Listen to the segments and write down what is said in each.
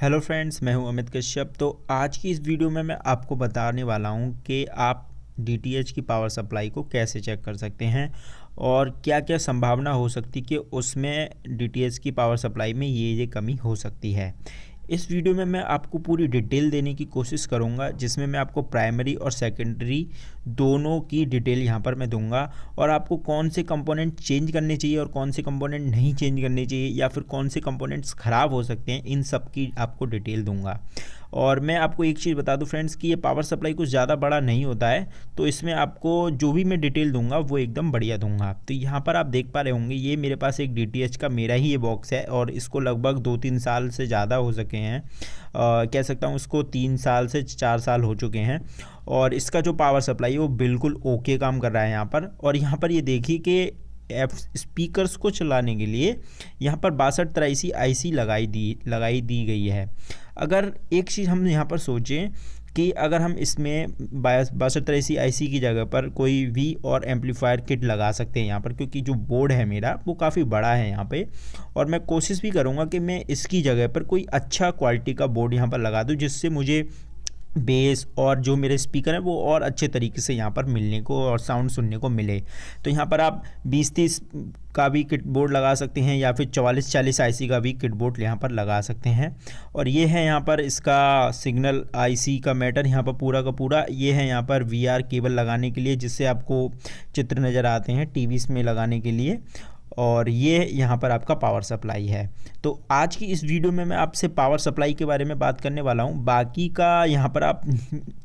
Hello friends, मैं हूं अमित कश्यप। तो आज की इस वीडियो में मैं आपको बताने वाला हूं कि आप डीटीएच की पावर सप्लाई को कैसे चेक कर सकते हैं और क्या क्या संभावना हो सकती कि उसमें डीटीएच की पावर सप्लाई में ये कमी हो सकती है। इस वीडियो में मैं आपको पूरी डिटेल देने की कोशिश करूंगा, जिसमें मैं आपको प्राइमरी और सेकेंडरी दोनों की डिटेल यहां पर मैं दूंगा और आपको कौन से कंपोनेंट चेंज करने चाहिए और कौन से कंपोनेंट नहीं चेंज करने चाहिए या फिर कौन से कंपोनेंट्स ख़राब हो सकते हैं, इन सब की आपको डिटेल दूंगा। और मैं आपको एक चीज़ बता दूं फ्रेंड्स कि ये पावर सप्लाई कुछ ज़्यादा बड़ा नहीं होता है, तो इसमें आपको जो भी मैं डिटेल दूंगा वो एकदम बढ़िया दूंगा। तो यहाँ पर आप देख पा रहे होंगे, ये मेरे पास एक डीटीएच का मेरा ही ये बॉक्स है और इसको लगभग 2-3 साल से ज़्यादा हो सके हैं, कह सकता हूँ इसको 3 साल से 4 साल हो चुके हैं। और इसका जो पावर सप्लाई है वो बिल्कुल ओके काम कर रहा है यहाँ पर। और यहाँ पर ये देखिए कि स्पीकर्स को चलाने के लिए यहाँ पर 6283 आईसी लगाई दी गई है। अगर एक चीज़ हम यहाँ पर सोचें कि अगर हम इसमें 6283 आईसी की जगह पर कोई वी और एम्पलीफायर किट लगा सकते हैं यहाँ पर, क्योंकि जो बोर्ड है मेरा वो काफ़ी बड़ा है यहाँ पे, और मैं कोशिश भी करूँगा कि मैं इसकी जगह पर कोई अच्छा क्वालिटी का बोर्ड यहाँ पर लगा दूँ, जिससे मुझे बेस और जो मेरे स्पीकर हैं वो और अच्छे तरीके से यहाँ पर मिलने को और साउंड सुनने को मिले। तो यहाँ पर आप 20-30 का भी किट बोर्ड लगा सकते हैं या फिर 44-40 आईसी का भी किट बोर्ड यहाँ पर लगा सकते हैं। और ये है यहाँ पर इसका सिग्नल आईसी का मैटर, यहाँ पर पूरा का पूरा ये है यहाँ पर वीआर केबल लगाने के लिए, जिससे आपको चित्र नज़र आते हैं टीवीज़ में लगाने के लिए। और ये यहाँ पर आपका पावर सप्लाई है। तो आज की इस वीडियो में मैं आपसे पावर सप्लाई के बारे में बात करने वाला हूँ। बाकी का यहाँ पर आप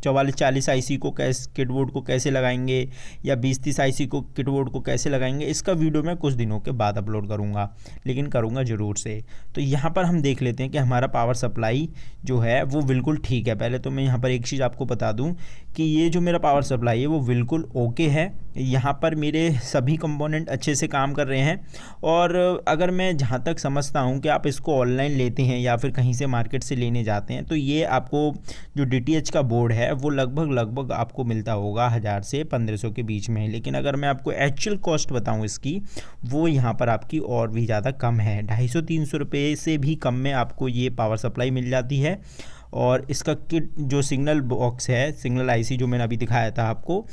44-40 आईसी को किटबोर्ड को कैसे लगाएंगे या 20-30 आईसी को किटबोर्ड को कैसे लगाएंगे, इसका वीडियो मैं कुछ दिनों के बाद अपलोड करूँगा, लेकिन करूँगा ज़रूर से। तो यहाँ पर हम देख लेते हैं कि हमारा पावर सप्लाई जो है वो बिल्कुल ठीक है। पहले तो मैं यहाँ पर एक चीज़ आपको बता दूँ कि ये जो मेरा पावर सप्लाई है वो बिल्कुल ओके है। यहाँ पर मेरे सभी कंपोनेंट अच्छे से काम कर रहे हैं। और अगर मैं जहाँ तक समझता हूँ कि आप इसको ऑनलाइन लेते हैं या फिर कहीं से मार्केट से लेने जाते हैं, तो ये आपको जो डीटीएच का बोर्ड है वो लगभग आपको मिलता होगा 1000 से 1500 के बीच में। लेकिन अगर मैं आपको एक्चुअल कॉस्ट बताऊँ इसकी, वो यहाँ पर आपकी और भी ज़्यादा कम है। 250-300 रुपये से भी कम में आपको ये पावर सप्लाई मिल जाती है। और इसका किट जो सिग्नल बॉक्स है, सिग्नल आईसी जो मैंने अभी दिखाया था आपको,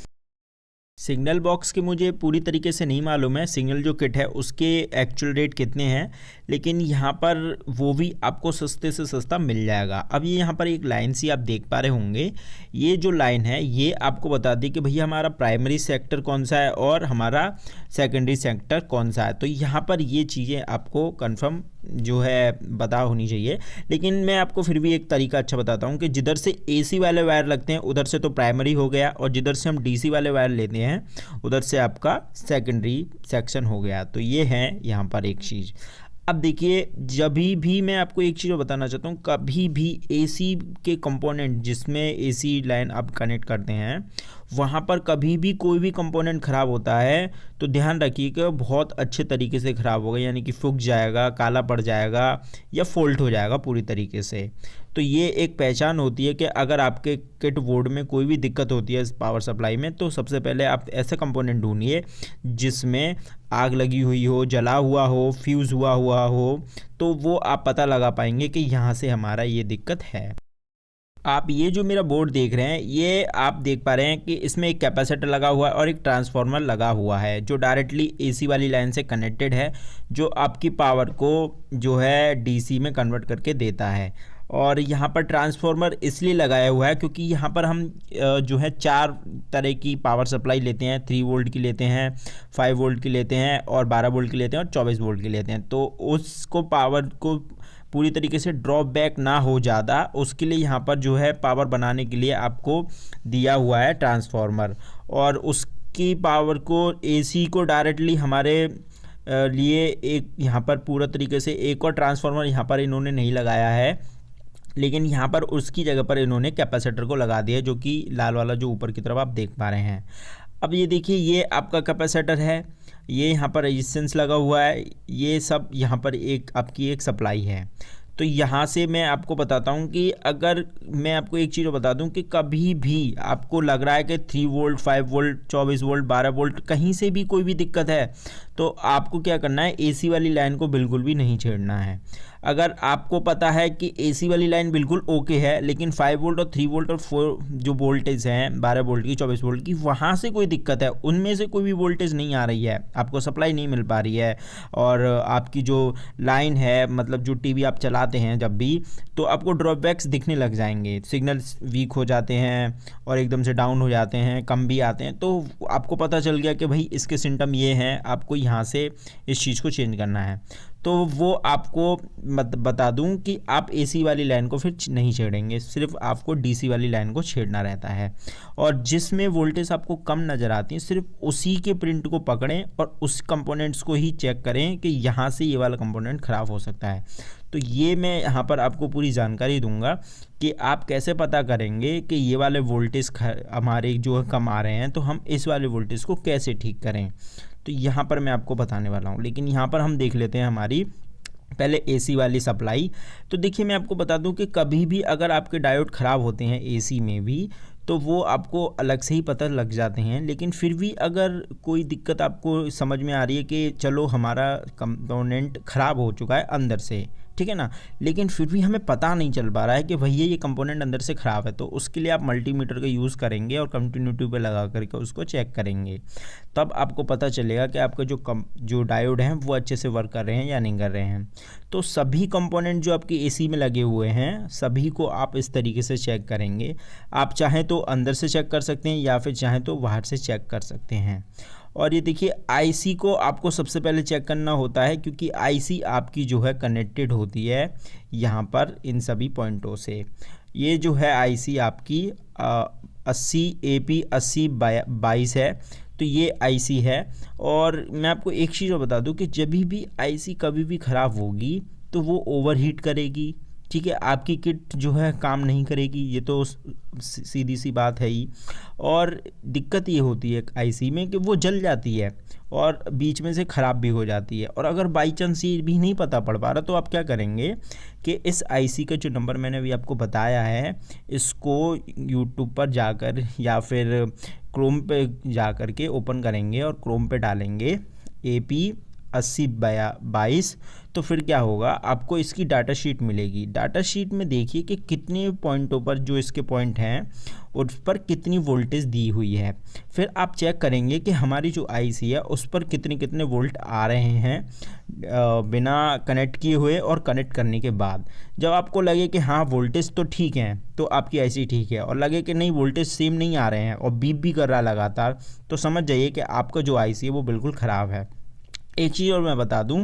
सिग्नल बॉक्स के मुझे पूरी तरीके से नहीं मालूम है सिग्नल जो किट है उसके एक्चुअल रेट कितने हैं, लेकिन यहाँ पर वो भी आपको सस्ते से सस्ता मिल जाएगा। अब ये यहाँ पर एक लाइन सी आप देख पा रहे होंगे, ये जो लाइन है ये आपको बता दी कि भैया हमारा प्राइमरी सेक्टर कौन सा है और हमारा सेकेंडरी सेक्टर कौन सा है। तो यहाँ पर ये चीज़ें आपको कंफर्म जो है पता होनी चाहिए। लेकिन मैं आपको फिर भी एक तरीका अच्छा बताता हूँ कि जिधर से एसी वाले वायर लगते हैं उधर से तो प्राइमरी हो गया, और जिधर से हम डीसी वाले वायर लेते हैं उधर से आपका सेकेंडरी सेक्शन हो गया। तो ये है यहाँ पर एक चीज़। अब देखिए, जब भी मैं आपको एक चीज़ बताना चाहता हूँ, कभी भी एसी के कंपोनेंट जिसमें एसी लाइन आप कनेक्ट करते हैं वहाँ पर कभी भी कोई भी कंपोनेंट ख़राब होता है तो ध्यान रखिए कि बहुत अच्छे तरीके से ख़राब होगा, यानी कि फूक जाएगा, काला पड़ जाएगा या फॉल्ट हो जाएगा पूरी तरीके से। तो ये एक पहचान होती है कि अगर आपके किट बोर्ड में कोई भी दिक्कत होती है इस पावर सप्लाई में, तो सबसे पहले आप ऐसे कंपोनेंट ढूंढिए जिसमें आग लगी हुई हो, जला हुआ हो, फ्यूज़ हुआ हो, तो वो आप पता लगा पाएंगे कि यहाँ से हमारा ये दिक्कत है। आप ये जो मेरा बोर्ड देख रहे हैं, ये आप देख पा रहे हैं कि इसमें एक कैपेसिटर लगा हुआ है और एक ट्रांसफार्मर लगा हुआ है जो डायरेक्टली एसी वाली लाइन से कनेक्टेड है, जो आपकी पावर को जो है डीसी में कन्वर्ट करके देता है। और यहाँ पर ट्रांसफार्मर इसलिए लगाया हुआ है क्योंकि यहाँ पर हम जो है 4 तरह की पावर सप्लाई लेते हैं। 3 वोल्ट की लेते हैं, 5 वोल्ट की लेते हैं और 12 वोल्ट की लेते हैं और 24 वोल्ट की लेते हैं। तो उसको पावर को पूरी तरीके से ड्रॉप बैक ना हो ज़्यादा, उसके लिए यहाँ पर जो है पावर बनाने के लिए आपको दिया हुआ है ट्रांसफार्मर। और उसकी पावर को एसी को डायरेक्टली हमारे लिए एक यहाँ पर पूरा तरीके से एक और ट्रांसफार्मर यहाँ पर इन्होंने नहीं लगाया है, लेकिन यहाँ पर उसकी जगह पर इन्होंने कैपेसिटर को लगा दिया, जो कि लाल वाला जो ऊपर की तरफ आप देख पा रहे हैं। अब ये देखिए, ये आपका कैपेसिटर है, ये यहाँ पर रेजिस्टेंस लगा हुआ है, ये सब यहाँ पर एक आपकी एक सप्लाई है। तो यहाँ से मैं आपको बताता हूँ कि अगर मैं आपको एक चीज़ बता दूँ कि कभी भी आपको लग रहा है कि 3 वोल्ट 5 वोल्ट 24 वोल्ट 12 वोल्ट कहीं से भी कोई भी दिक्कत है, तो आपको क्या करना है, एसी वाली लाइन को बिल्कुल भी नहीं छेड़ना है। अगर आपको पता है कि एसी वाली लाइन बिल्कुल ओके है, लेकिन 5 वोल्ट और 3 वोल्ट और 4 जो वोल्टेज हैं 12 वोल्ट की 24 वोल्ट की, वहाँ से कोई दिक्कत है, उनमें से कोई भी वोल्टेज नहीं आ रही है, आपको सप्लाई नहीं मिल पा रही है, और आपकी जो लाइन है, मतलब जो टीवी आप चलाते हैं जब भी, तो आपको ड्रॉपबैक्स दिखने लग जाएंगे, सिग्नल्स वीक हो जाते हैं और एकदम से डाउन हो जाते हैं, कम भी आते हैं। तो आपको पता चल गया कि भाई इसके सिम्टम ये हैं, आपको यहाँ से इस चीज़ को चेंज करना है। तो वो आपको बता दूं कि आप एसी वाली लाइन को फिर नहीं छेड़ेंगे, सिर्फ आपको डीसी वाली लाइन को छेड़ना रहता है, और जिसमें वोल्टेज आपको कम नज़र आती है सिर्फ उसी के प्रिंट को पकड़ें और उस कंपोनेंट्स को ही चेक करें कि यहाँ से ये वाला कंपोनेंट ख़राब हो सकता है। तो ये मैं यहाँ पर आपको पूरी जानकारी दूंगा कि आप कैसे पता करेंगे कि ये वाले वोल्टेज हमारे जो कम आ रहे हैं, तो हम इस वाले वोल्टेज को कैसे ठीक करें, तो यहाँ पर मैं आपको बताने वाला हूँ। लेकिन यहाँ पर हम देख लेते हैं हमारी पहले एसी वाली सप्लाई। तो देखिए, मैं आपको बता दूं कि कभी भी अगर आपके डायोड ख़राब होते हैं एसी में भी, तो वो आपको अलग से ही पता लग जाते हैं। लेकिन फिर भी अगर कोई दिक्कत आपको समझ में आ रही है कि चलो हमारा कंपोनेंट ख़राब हो चुका है अंदर से, ठीक है ना, लेकिन फिर भी हमें पता नहीं चल पा रहा है कि भैया ये कंपोनेंट अंदर से ख़राब है, तो उसके लिए आप मल्टीमीटर का यूज़ करेंगे और कंटिन्यूटी पे लगा करके उसको चेक करेंगे। तब आपको पता चलेगा कि आपका जो डायोड हैं वो अच्छे से वर्क कर रहे हैं या नहीं कर रहे हैं। तो सभी कंपोनेंट जो आपके एसी में लगे हुए हैं, सभी को आप इस तरीके से चेक करेंगे। आप चाहें तो अंदर से चेक कर सकते हैं या फिर चाहें तो बाहर से चेक कर सकते हैं। और ये देखिए, आईसी को आपको सबसे पहले चेक करना होता है, क्योंकि आईसी आपकी जो है कनेक्टेड होती है यहाँ पर इन सभी पॉइंटों से। ये जो है आईसी आपकी 80 AP 8022 है, तो ये आईसी है। और मैं आपको एक चीज़ और बता दूं कि जब भी आईसी कभी भी ख़राब होगी तो वो ओवरहीट करेगी, ठीक है, आपकी किट जो है काम नहीं करेगी, ये तो सीधी सी बात है ही। और दिक्कत ये होती है आईसी में कि वो जल जाती है और बीच में से ख़राब भी हो जाती है। और अगर बाई चांस ये भी नहीं पता पड़ पा रहा, तो आप क्या करेंगे कि इस आईसी का जो नंबर मैंने अभी आपको बताया है, इसको यूट्यूब पर जाकर या फिर क्रोम पे जा कर के ओपन करेंगे और क्रोम पे डालेंगे AP 8022, तो फिर क्या होगा, आपको इसकी डाटा शीट मिलेगी। डाटा शीट में देखिए कि कितने पॉइंटों पर जो इसके पॉइंट हैं उस पर कितनी वोल्टेज दी हुई है। फिर आप चेक करेंगे कि हमारी जो आईसी है उस पर कितने कितने वोल्ट आ रहे हैं बिना कनेक्ट किए हुए और कनेक्ट करने के बाद। जब आपको लगे कि हाँ वोल्टेज तो ठीक है, तो आपकी आईसी ठीक है, और लगे कि नहीं वोल्टेज सेम नहीं आ रहे हैं और बीप भी कर रहा है लगातार, तो समझ जाइए कि आपका जो आईसी है वो बिल्कुल ख़राब है। एक चीज़ और मैं बता दूं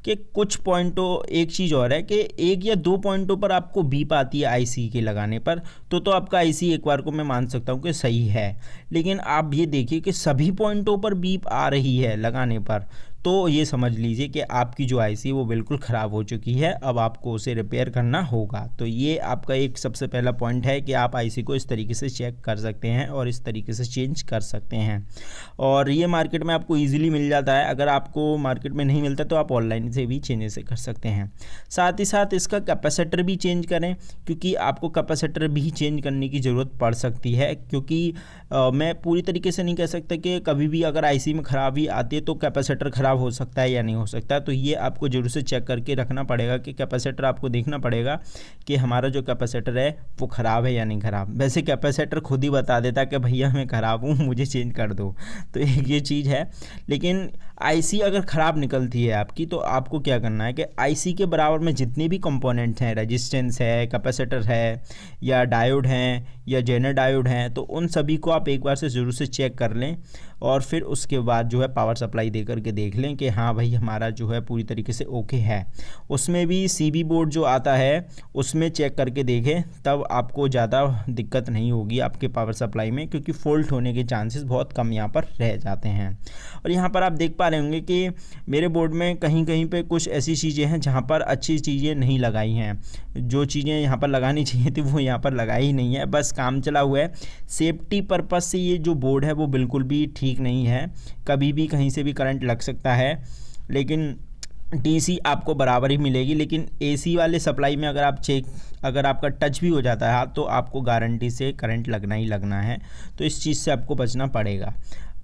कि कुछ पॉइंटों, एक चीज़ और है कि 1 या 2 पॉइंटों पर आपको बीप आती है आईसी के लगाने पर, तो आपका आईसी एक बार को मैं मान सकता हूं कि सही है। लेकिन आप ये देखिए कि सभी पॉइंटों पर बीप आ रही है लगाने पर, तो ये समझ लीजिए कि आपकी जो आईसी है वो बिल्कुल ख़राब हो चुकी है, अब आपको उसे रिपेयर करना होगा। तो ये आपका एक सबसे पहला पॉइंट है कि आप आईसी को इस तरीके से चेक कर सकते हैं और इस तरीके से चेंज कर सकते हैं। और ये मार्केट में आपको ईजिली मिल जाता है। अगर आपको मार्केट में नहीं मिलता तो आप ऑनलाइन से भी चेंजेस कर सकते हैं। साथ ही साथ इसका कैपेसिटर भी चेंज करें, क्योंकि आपको कैपेसिटर भी चेंज करने की ज़रूरत पड़ सकती है। क्योंकि मैं पूरी तरीके से नहीं कह सकता कि कभी भी अगर आईसी में ख़राबी आती है तो कैपेसिटर ख़राब हो सकता है या नहीं हो सकता। तो ये आपको जरूर से चेक करके रखना पड़ेगा कि कैपेसिटर, आपको देखना पड़ेगा कि हमारा जो कैपेसिटर है वो ख़राब है या नहीं ख़राब। वैसे कैपेसिटर खुद ही बता देता कि भैया मैं ख़राब हूँ, मुझे चेंज कर दो, तो ये चीज़ है। लेकिन आईसी अगर ख़राब निकलती है आपकी, तो आपको क्या करना है कि आईसी के बराबर में जितने भी कंपोनेंट्स हैं, रेजिस्टेंस है, कैपेसिटर है, या डायोड हैं, या जेनर डायोड हैं, तो उन सभी को आप एक बार से ज़रूर से चेक कर लें। और फिर उसके बाद जो है पावर सप्लाई दे करके देख लें कि हाँ भाई हमारा जो है पूरी तरीके से ओके है। उसमें भी सीबी बोर्ड जो आता है उसमें चेक करके देखें, तब आपको ज़्यादा दिक्कत नहीं होगी आपके पावर सप्लाई में, क्योंकि फॉल्ट होने के चांसेस बहुत कम यहाँ पर रह जाते हैं। और यहाँ पर आप देख पा रहे होंगे कि मेरे बोर्ड में कहीं कहीं पे कुछ ऐसी चीज़ें हैं जहाँ पर अच्छी चीज़ें नहीं लगाई हैं। जो चीज़ें यहाँ पर लगानी चाहिए थी वो यहाँ पर लगाई ही नहीं है, बस काम चला हुआ है। सेफ्टी पर्पज़ से ये जो बोर्ड है वो बिल्कुल भी ठीक नहीं है, कभी भी कहीं से भी करंट लग सकता है। लेकिन डीसी आपको बराबर ही मिलेगी। लेकिन एसी वाले सप्लाई में अगर आपका टच भी हो जाता है हाथ, तो आपको गारंटी से करंट लगना ही लगना है। तो इस चीज़ से आपको बचना पड़ेगा।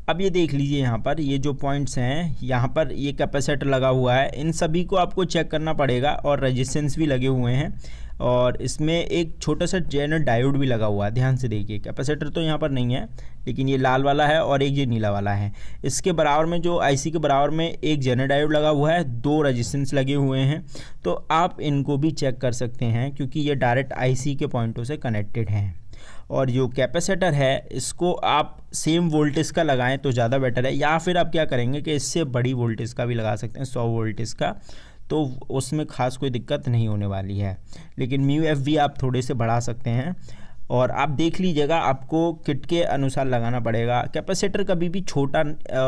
अब ये देख लीजिए यहाँ पर ये जो पॉइंट्स हैं, यहाँ पर ये कैपेसिटर लगा हुआ है, इन सभी को आपको चेक करना पड़ेगा और रेजिस्टेंस भी लगे हुए हैं और इसमें एक छोटा सा जेनर डायोड भी लगा हुआ है। ध्यान से देखिए, कैपेसिटर तो यहाँ पर नहीं है लेकिन ये लाल वाला है और एक ये नीला वाला है। इसके बराबर में जो आईसी के बराबर में एक जेनर डायोड लगा हुआ है, 2 रेजिस्टेंस लगे हुए हैं। तो आप इनको भी चेक कर सकते हैं क्योंकि ये डायरेक्ट आईसी के पॉइंटों से कनेक्टेड हैं। और जो कैपेसिटर है इसको आप सेम वोल्टेज का लगाएं तो ज़्यादा बेटर है, या फिर आप क्या करेंगे कि इससे बड़ी वोल्टेज का भी लगा सकते हैं, 100 वोल्टेज का, तो उसमें खास कोई दिक्कत नहीं होने वाली है। लेकिन म्यू एफ भी आप थोड़े से बढ़ा सकते हैं और आप देख लीजिएगा, आपको किट के अनुसार लगाना पड़ेगा। कैपेसिटर कभी भी छोटा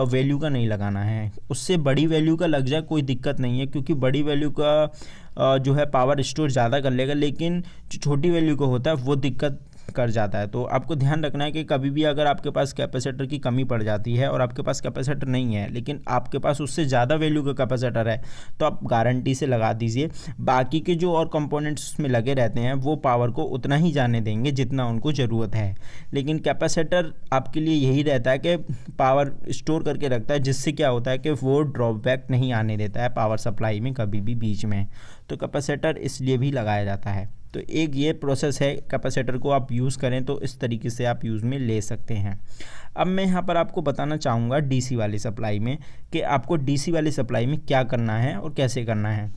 वैल्यू का नहीं लगाना है, उससे बड़ी वैल्यू का लग जाए कोई दिक्कत नहीं है, क्योंकि बड़ी वैल्यू का जो है पावर स्टोर ज़्यादा कर लेगा, लेकिन जो छोटी वैल्यू का होता है वो दिक्कत कर जाता है। तो आपको ध्यान रखना है कि कभी भी अगर आपके पास कैपेसिटर की कमी पड़ जाती है और आपके पास कैपेसिटर नहीं है लेकिन आपके पास उससे ज़्यादा वैल्यू का कैपेसिटर है, तो आप गारंटी से लगा दीजिए। बाकी के जो और कंपोनेंट्स में लगे रहते हैं वो पावर को उतना ही जाने देंगे जितना उनको ज़रूरत है, लेकिन कैपेसिटर आपके लिए यही रहता है कि पावर स्टोर करके रखता है, जिससे क्या होता है कि वो ड्रॉपबैक नहीं आने देता है पावर सप्लाई में कभी भी बीच में। तो कैपेसिटर इसलिए भी लगाया जाता है। तो एक ये प्रोसेस है, कैपेसिटर को आप यूज़ करें तो इस तरीके से आप यूज़ में ले सकते हैं। अब मैं यहाँ पर आपको बताना चाहूँगा डीसी वाली सप्लाई में कि आपको डीसी वाली सप्लाई में क्या करना है और कैसे करना है।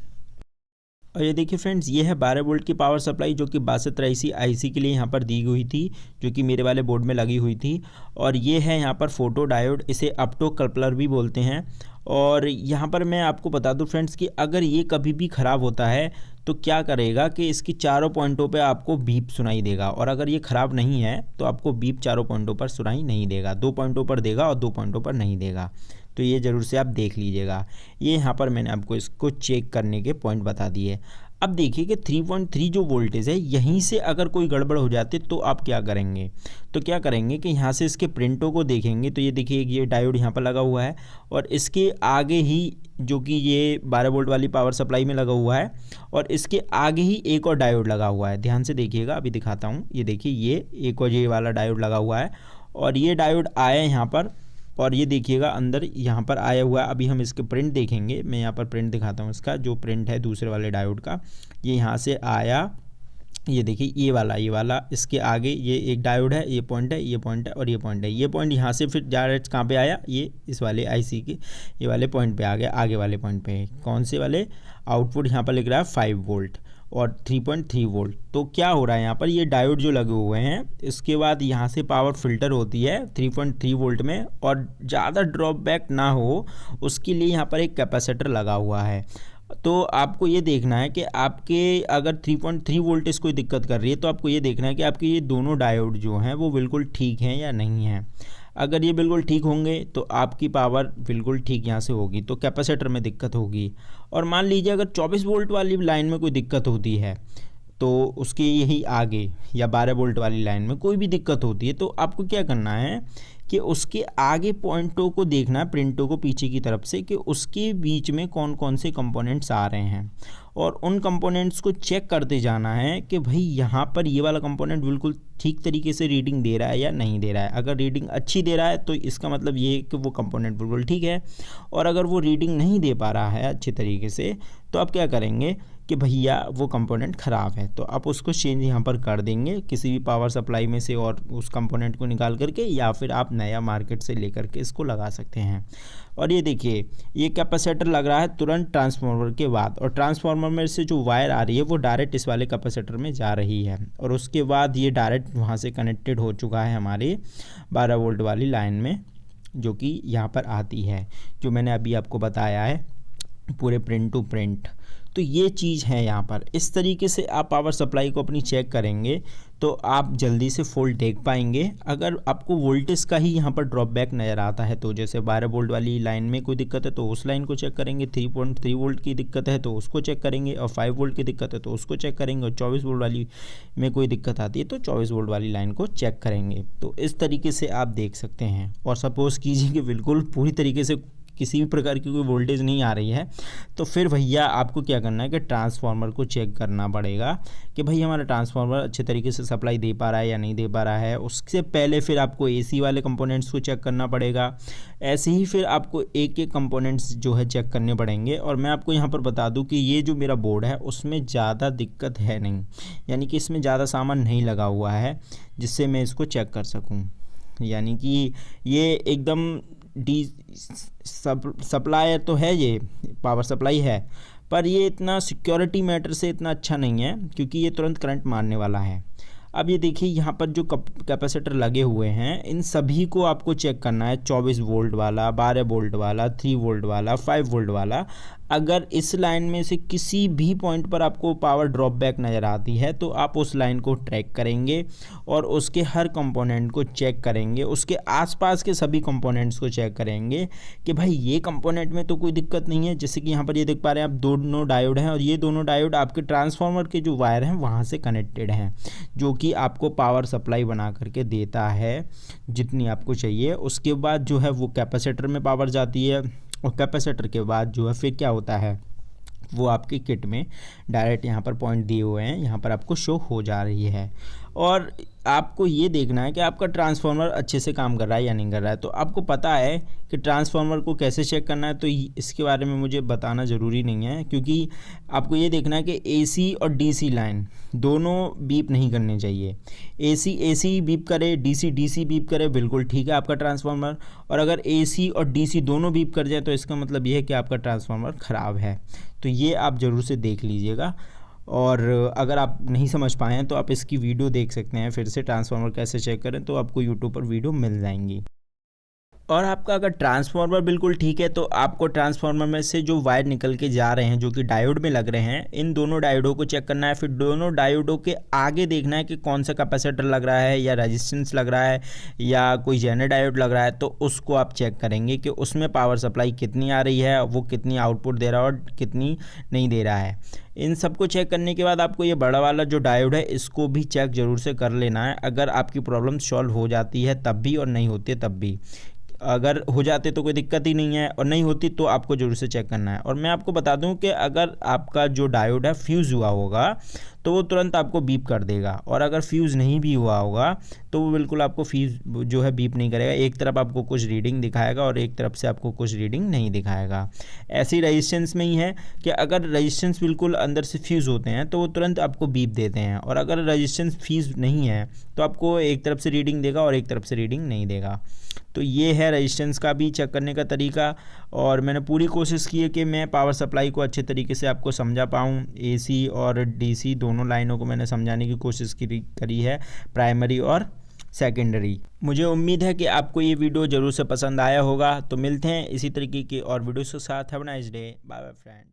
और ये देखिए फ्रेंड्स, ये है 12 वोल्ट की पावर सप्लाई जो कि 6283 आईसी के लिए यहाँ पर दी हुई थी, जो कि मेरे वाले बोर्ड में लगी हुई थी। और ये है यहाँ पर फोटो डायोड, इसे ऑप्टो कपलर भी बोलते हैं। और यहाँ पर मैं आपको बता दूं फ्रेंड्स कि अगर ये कभी भी ख़राब होता है तो क्या करेगा कि इसकी चारों पॉइंटों पे आपको बीप सुनाई देगा, और अगर ये ख़राब नहीं है तो आपको बीप चारों पॉइंटों पर सुनाई नहीं देगा, 2 पॉइंटों पर देगा और 2 पॉइंटों पर नहीं देगा। तो ये ज़रूर से आप देख लीजिएगा। ये यहाँ पर मैंने आपको इसको चेक करने के पॉइंट बता दिए। अब देखिए कि 3.3 जो वोल्टेज है, यहीं से अगर कोई गड़बड़ हो जाती तो आप क्या करेंगे, तो क्या करेंगे कि यहाँ से इसके प्रिंटों को देखेंगे। तो ये देखिए ये डायोड यहाँ पर लगा हुआ है और इसके आगे ही जो कि ये 12 वोल्ट वाली पावर सप्लाई में लगा हुआ है और इसके आगे ही एक और डायोड लगा हुआ है। ध्यान से देखिएगा, अभी दिखाता हूँ। ये देखिए ये एक और ये वाला डायोड लगा हुआ है और ये डायोड आया यहाँ पर, और ये देखिएगा अंदर यहाँ पर आया हुआ है। अभी हम इसके प्रिंट देखेंगे, मैं यहाँ पर प्रिंट दिखाता हूँ इसका, जो प्रिंट है दूसरे वाले डायोड का। ये यहाँ से आया, ये देखिए ये वाला इसके आगे ये एक डायोड है, ये पॉइंट है, ये पॉइंट है और ये पॉइंट है। ये पॉइंट यहाँ से फिर डायरेक्ट कहाँ पे आया, ये इस वाले आईसी के ये वाले पॉइंट पे आ गया, आगे वाले पॉइंट पे। कौन से वाले, आउटपुट यहाँ पर लिख रहा है 5 वोल्ट और 3.3 वोल्ट। तो क्या हो रहा है यहाँ पर, ये डायोड जो लगे हुए हैं इसके बाद यहाँ से पावर फिल्टर होती है 3.3 वोल्ट में, और ज़्यादा ड्रॉप बैक ना हो उसके लिए यहाँ पर एक कैपेसिटर लगा हुआ है। तो आपको ये देखना है कि आपके अगर 3.3 वोल्टेज कोई दिक्कत कर रही है तो आपको ये देखना है कि आपके ये दोनों डायोड जो हैं वो बिल्कुल ठीक हैं या नहीं हैं। अगर ये बिल्कुल ठीक होंगे तो आपकी पावर बिल्कुल ठीक यहाँ से होगी, तो कैपेसिटर में दिक्कत होगी। और मान लीजिए अगर 24 वोल्ट वाली लाइन में कोई दिक्कत होती है तो उसके यही आगे, या 12 वोल्ट वाली लाइन में कोई भी दिक्कत होती है, तो आपको क्या करना है कि उसके आगे पॉइंटों को देखना है, प्रिंटों को पीछे की तरफ से, कि उसके बीच में कौन कौन से कंपोनेंट्स आ रहे हैं, और उन कंपोनेंट्स को चेक करते जाना है कि भाई यहाँ पर ये वाला कंपोनेंट बिल्कुल ठीक तरीके से रीडिंग दे रहा है या नहीं दे रहा है। अगर रीडिंग अच्छी दे रहा है तो इसका मतलब ये कि वो कंपोनेंट बिल्कुल ठीक है, और अगर वो रीडिंग नहीं दे पा रहा है अच्छे तरीके से तो आप क्या करेंगे कि भैया वो कंपोनेंट ख़राब है, तो आप उसको चेंज यहाँ पर कर देंगे किसी भी पावर सप्लाई में से, और उस कंपोनेंट को निकाल करके, या फिर आप नया मार्केट से लेकर के इसको लगा सकते हैं। और ये देखिए ये कैपेसिटर लग रहा है तुरंत ट्रांसफार्मर के बाद, और ट्रांसफार्मर में से जो वायर आ रही है वो डायरेक्ट इस वाले कैपेसिटर में जा रही है, और उसके बाद ये डायरेक्ट वहाँ से कनेक्टेड हो चुका है हमारे 12 वोल्ट वाली लाइन में, जो कि यहाँ पर आती है, जो मैंने अभी आपको बताया है पूरे प्रिंट टू प्रिंट। तो ये चीज़ है यहाँ पर। इस तरीके से आप पावर सप्लाई को अपनी चेक करेंगे तो आप जल्दी से फॉल्ट देख पाएंगे। अगर आपको वोल्टेज का ही यहाँ पर ड्रॉप बैक नज़र आता है, तो जैसे 12 वोल्ट वाली लाइन में कोई दिक्कत है तो उस लाइन को चेक करेंगे, 3.3 वोल्ट की दिक्कत है तो उसको चेक करेंगे, और 5 वोल्ट की दिक्कत है तो उसको चेक करेंगे, और 24 वोल्ट वाली में कोई दिक्कत आती है तो 24 वोल्ट वाली लाइन को चेक करेंगे। तो इस तरीके से आप देख सकते हैं। और सपोज़ कीजिए कि बिल्कुल पूरी तरीके से किसी भी प्रकार की कोई वोल्टेज नहीं आ रही है, तो फिर भैया आपको क्या करना है कि ट्रांसफार्मर को चेक करना पड़ेगा कि भाई हमारा ट्रांसफार्मर अच्छे तरीके से सप्लाई दे पा रहा है या नहीं दे पा रहा है। उससे पहले फिर आपको एसी वाले कंपोनेंट्स को चेक करना पड़ेगा। ऐसे ही फिर आपको एक एक कंपोनेंट्स जो है चेक करने पड़ेंगे। और मैं आपको यहाँ पर बता दूँ कि ये जो मेरा बोर्ड है उसमें ज़्यादा दिक्कत है नहीं, यानी कि इसमें ज़्यादा सामान नहीं लगा हुआ है जिससे मैं इसको चेक कर सकूँ। यानी कि ये एकदम सप्लायर तो है, ये पावर सप्लाई है, पर ये इतना सिक्योरिटी मैटर से इतना अच्छा नहीं है क्योंकि ये तुरंत करंट मारने वाला है। अब ये देखिए यहाँ पर जो कैपेसिटर लगे हुए हैं इन सभी को आपको चेक करना है, 24 वोल्ट वाला, 12 वोल्ट वाला, 3 वोल्ट वाला, 5 वोल्ट वाला। अगर इस लाइन में से किसी भी पॉइंट पर आपको पावर ड्रॉप बैक नज़र आती है तो आप उस लाइन को ट्रैक करेंगे और उसके हर कंपोनेंट को चेक करेंगे, उसके आसपास के सभी कंपोनेंट्स को चेक करेंगे कि भाई ये कंपोनेंट में तो कोई दिक्कत नहीं है। जैसे कि यहाँ पर ये देख पा रहे हैं आप, दोनों डायोड हैं और ये दोनों डायोड आपके ट्रांसफार्मर के जो वायर हैं वहाँ से कनेक्टेड हैं, जो कि आपको पावर सप्लाई बना करके देता है जितनी आपको चाहिए। उसके बाद जो है वो कैपेसिटर में पावर जाती है और कैपेसिटर के बाद जो है फिर क्या होता है वो आपकी किट में डायरेक्ट यहाँ पर पॉइंट दिए हुए हैं, यहाँ पर आपको शो हो जा रही है। और आपको ये देखना है कि आपका ट्रांसफार्मर अच्छे से काम कर रहा है या नहीं कर रहा है। तो आपको पता है कि ट्रांसफार्मर को कैसे चेक करना है, तो इसके बारे में मुझे बताना ज़रूरी नहीं है, क्योंकि आपको ये देखना है कि एसी और डीसी लाइन दोनों बीप नहीं करने चाहिए। एसी बीप करे, डीसी बीप करे, बिल्कुल ठीक है आपका ट्रांसफार्मर। और अगर एसी और डीसी दोनों बीप कर जाए तो इसका मतलब ये है कि आपका ट्रांसफार्मर ख़राब है। तो ये आप ज़रूर से देख लीजिएगा। और अगर आप नहीं समझ पाए हैं तो आप इसकी वीडियो देख सकते हैं, फिर से ट्रांसफार्मर कैसे चेक करें, तो आपको यूट्यूब पर वीडियो मिल जाएंगी। और आपका अगर ट्रांसफार्मर बिल्कुल ठीक है तो आपको ट्रांसफार्मर में से जो वायर निकल के जा रहे हैं जो कि डायोड में लग रहे हैं, इन दोनों डायोडों को चेक करना है। फिर दोनों डायोडों के आगे देखना है कि कौन सा कैपेसिटर लग रहा है या रेजिस्टेंस लग रहा है या कोई जेनर डायोड लग रहा है, तो उसको आप चेक करेंगे कि उसमें पावर सप्लाई कितनी आ रही है, वो कितनी आउटपुट दे रहा है और कितनी नहीं दे रहा है। इन सबको चेक करने के बाद आपको ये बड़ा वाला जो डायोड है इसको भी चेक ज़रूर से कर लेना है। अगर आपकी प्रॉब्लम सॉल्व हो जाती है तब भी और नहीं होती तब भी। अगर हो जाते तो कोई दिक्कत ही नहीं है और नहीं होती तो आपको ज़रूर से चेक करना है। और मैं आपको बता दूं कि अगर आपका जो डायोड है फ्यूज़ हुआ होगा तो वो तुरंत आपको बीप कर देगा, और अगर फ्यूज़ नहीं भी हुआ होगा तो वो बिल्कुल आपको फ्यूज़ जो है बीप नहीं करेगा। एक तरफ आपको कुछ रीडिंग दिखाएगा और एक तरफ से आपको कुछ रीडिंग नहीं दिखाएगा। ऐसी रेजिस्टेंस में ही है कि अगर रेजिस्टेंस बिल्कुल अंदर से फ्यूज़ होते हैं तो वो तुरंत आपको बीप देते हैं, और अगर रेजिस्टेंस फ्यूज़ नहीं है तो आपको एक तरफ से रीडिंग देगा और एक तरफ से रीडिंग नहीं देगा। तो ये है रेजिस्टेंस का भी चेक करने का तरीका। और मैंने पूरी कोशिश की है कि मैं पावर सप्लाई को अच्छे तरीके से आपको समझा पाऊँ। एसी और डीसी दोनों लाइनों को मैंने समझाने की कोशिश करी है, प्राइमरी और सेकेंडरी। मुझे उम्मीद है कि आपको ये वीडियो ज़रूर से पसंद आया होगा। तो मिलते हैं इसी तरीके की और वीडियोस के साथ। Have a nice day, bye bye friend.